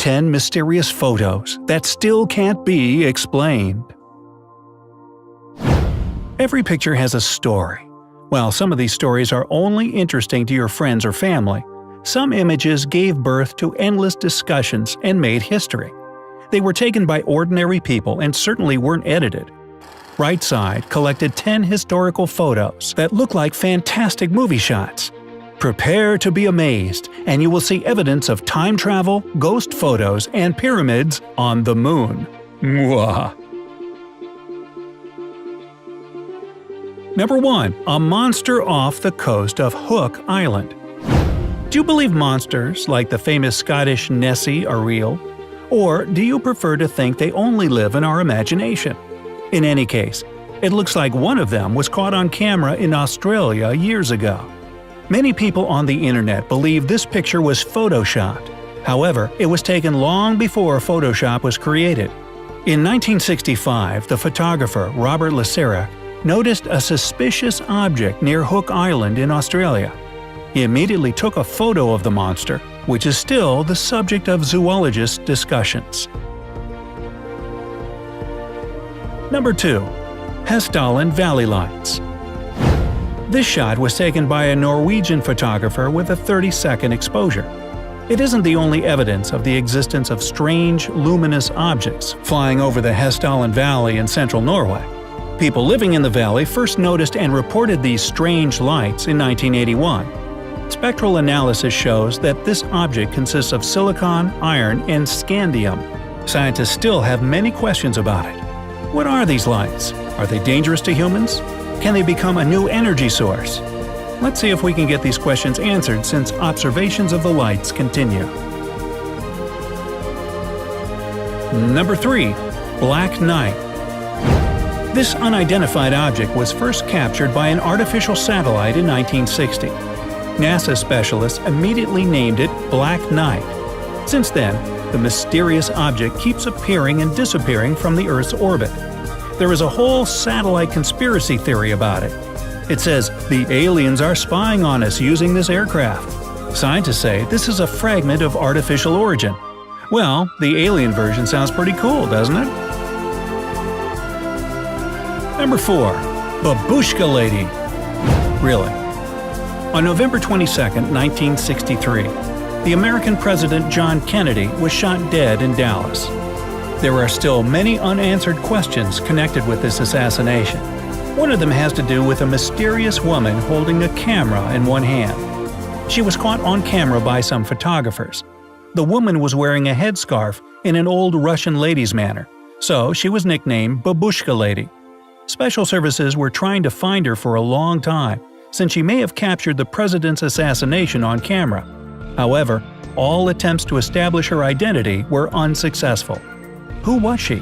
10 mysterious photos that still can't be explained. Every picture has a story. While some of these stories are only interesting to your friends or family, some images gave birth to endless discussions and made history. They were taken by ordinary people and certainly weren't edited. Right Side collected 10 historical photos that look like fantastic movie shots. Prepare to be amazed, and you will see evidence of time travel, ghost photos, and pyramids on the moon. Mwah. Number 1. A monster off the coast of Hook Island. Do you believe monsters like the famous Scottish Nessie are real? Or do you prefer to think they only live in our imagination? In any case, it looks like one of them was caught on camera in Australia years ago. Many people on the internet believe this picture was photoshopped. However, it was taken long before Photoshop was created. In 1965, the photographer Robert Lasera noticed a suspicious object near Hook Island in Australia. He immediately took a photo of the monster, which is still the subject of zoologist discussions. Number 2. Hessdalen Valley Lights. This shot was taken by a Norwegian photographer with a 30-second exposure. It isn't the only evidence of the existence of strange, luminous objects flying over the Hessdalen Valley in central Norway. People living in the valley first noticed and reported these strange lights in 1981. Spectral analysis shows that this object consists of silicon, iron, and scandium. Scientists still have many questions about it. What are these lights? Are they dangerous to humans? Can they become a new energy source? Let's see if we can get these questions answered since observations of the lights continue. Number 3. Black Knight. This unidentified object was first captured by an artificial satellite in 1960. NASA specialists immediately named it Black Knight. Since then, the mysterious object keeps appearing and disappearing from the Earth's orbit. There is a whole satellite conspiracy theory about it. It says the aliens are spying on us using this aircraft. Scientists say this is a fragment of artificial origin. Well, the alien version sounds pretty cool, doesn't it? Number 4. Babushka Lady. Really? On November 22, 1963, the American President John Kennedy was shot dead in Dallas. There are still many unanswered questions connected with this assassination. One of them has to do with a mysterious woman holding a camera in one hand. She was caught on camera by some photographers. The woman was wearing a headscarf in an old Russian lady's manner, so she was nicknamed Babushka Lady. Special services were trying to find her for a long time, since she may have captured the president's assassination on camera. However, all attempts to establish her identity were unsuccessful. Who was she?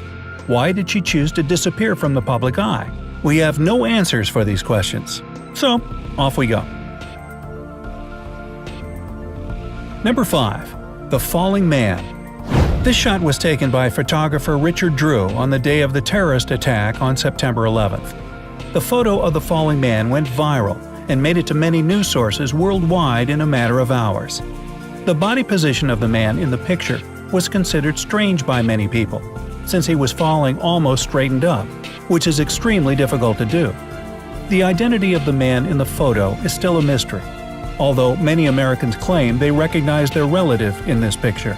Why did she choose to disappear from the public eye? We have no answers for these questions. So, off we go. Number 5. The Falling Man. This shot was taken by photographer Richard Drew on the day of the terrorist attack on September 11th. The photo of the falling man went viral and made it to many news sources worldwide in a matter of hours. The body position of the man in the picture was considered strange by many people, since he was falling almost straightened up, which is extremely difficult to do. The identity of the man in the photo is still a mystery, although many Americans claim they recognize their relative in this picture.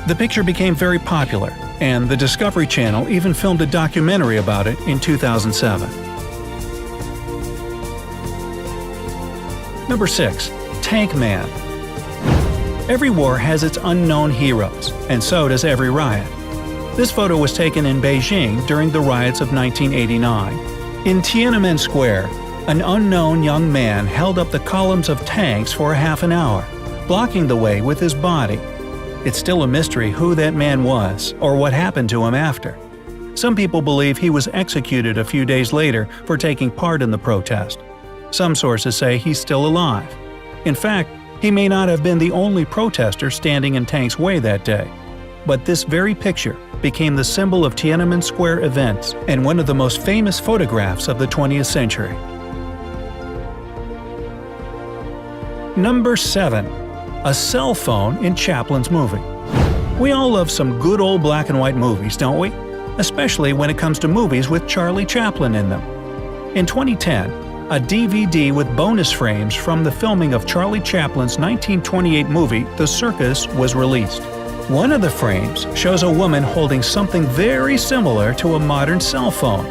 The picture became very popular, and the Discovery Channel even filmed a documentary about it in 2007. Number 6. Tank Man. Every war has its unknown heroes, and so does every riot. This photo was taken in Beijing during the riots of 1989. In Tiananmen Square, an unknown young man held up the columns of tanks for a half an hour, blocking the way with his body. It's still a mystery who that man was or what happened to him after. Some people believe he was executed a few days later for taking part in the protest. Some sources say he's still alive. In fact, he may not have been the only protester standing in Tank's way that day. But this very picture became the symbol of Tiananmen Square events and one of the most famous photographs of the 20th century. Number 7. A cell phone in Chaplin's movie. We all love some good old black and white movies, don't we? Especially when it comes to movies with Charlie Chaplin in them. In 2010, a DVD with bonus frames from the filming of Charlie Chaplin's 1928 movie The Circus was released. One of the frames shows a woman holding something very similar to a modern cell phone.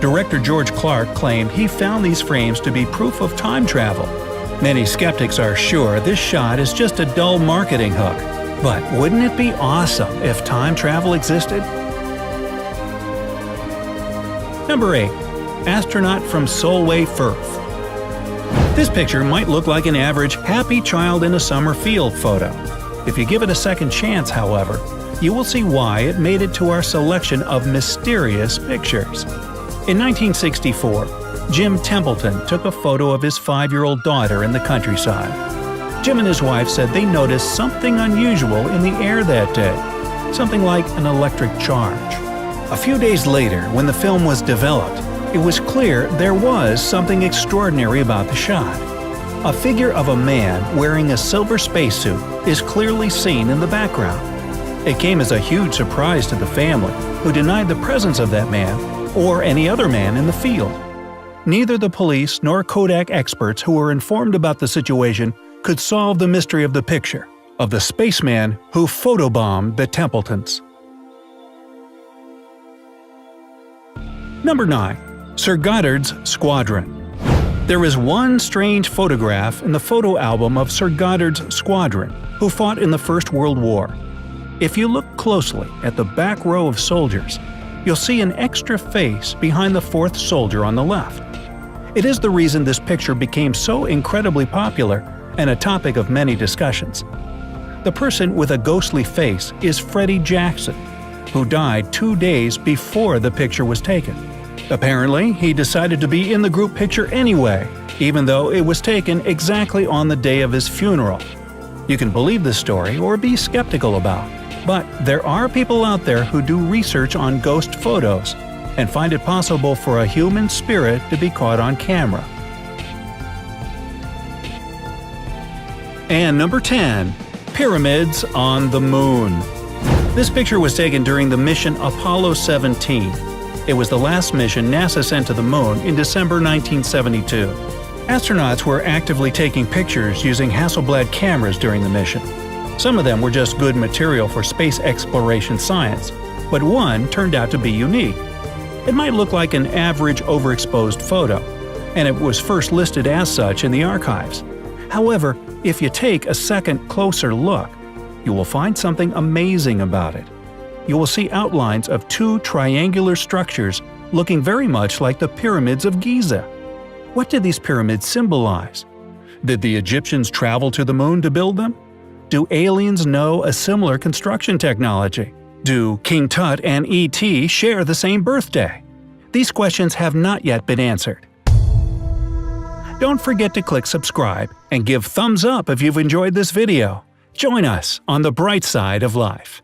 Director George Clark claimed he found these frames to be proof of time travel. Many skeptics are sure this shot is just a dull marketing hook. But wouldn't it be awesome if time travel existed? Number 8. Astronaut from Solway Firth. This picture might look like an average happy child in a summer field photo. If you give it a second chance, however, you will see why it made it to our selection of mysterious pictures. In 1964, Jim Templeton took a photo of his 5-year-old daughter in the countryside. Jim and his wife said they noticed something unusual in the air that day, something like an electric charge. A few days later, when the film was developed, it was clear there was something extraordinary about the shot. A figure of a man wearing a silver spacesuit is clearly seen in the background. It came as a huge surprise to the family, who denied the presence of that man or any other man in the field. Neither the police nor Kodak experts who were informed about the situation could solve the mystery of the picture of the spaceman who photobombed the Templetons. Number 9. Sir Goddard's Squadron. There is one strange photograph in the photo album of Sir Goddard's Squadron, who fought in the First World War. If you look closely at the back row of soldiers, you'll see an extra face behind the fourth soldier on the left. It is the reason this picture became so incredibly popular and a topic of many discussions. The person with a ghostly face is Freddie Jackson, who died 2 days before the picture was taken. Apparently, he decided to be in the group picture anyway, even though it was taken exactly on the day of his funeral. You can believe this story or be skeptical about, but there are people out there who do research on ghost photos and find it possible for a human spirit to be caught on camera. And number 10. Pyramids on the Moon. This picture was taken during the mission Apollo 17. It was the last mission NASA sent to the Moon in December 1972. Astronauts were actively taking pictures using Hasselblad cameras during the mission. Some of them were just good material for space exploration science, but one turned out to be unique. It might look like an average overexposed photo, and it was first listed as such in the archives. However, if you take a second closer look, you will find something amazing about it. You will see outlines of 2 triangular structures looking very much like the pyramids of Giza. What did these pyramids symbolize? Did the Egyptians travel to the moon to build them? Do aliens know a similar construction technology? Do King Tut and E.T. share the same birthday? These questions have not yet been answered. Don't forget to click subscribe and give thumbs up if you've enjoyed this video. Join us on the bright side of life.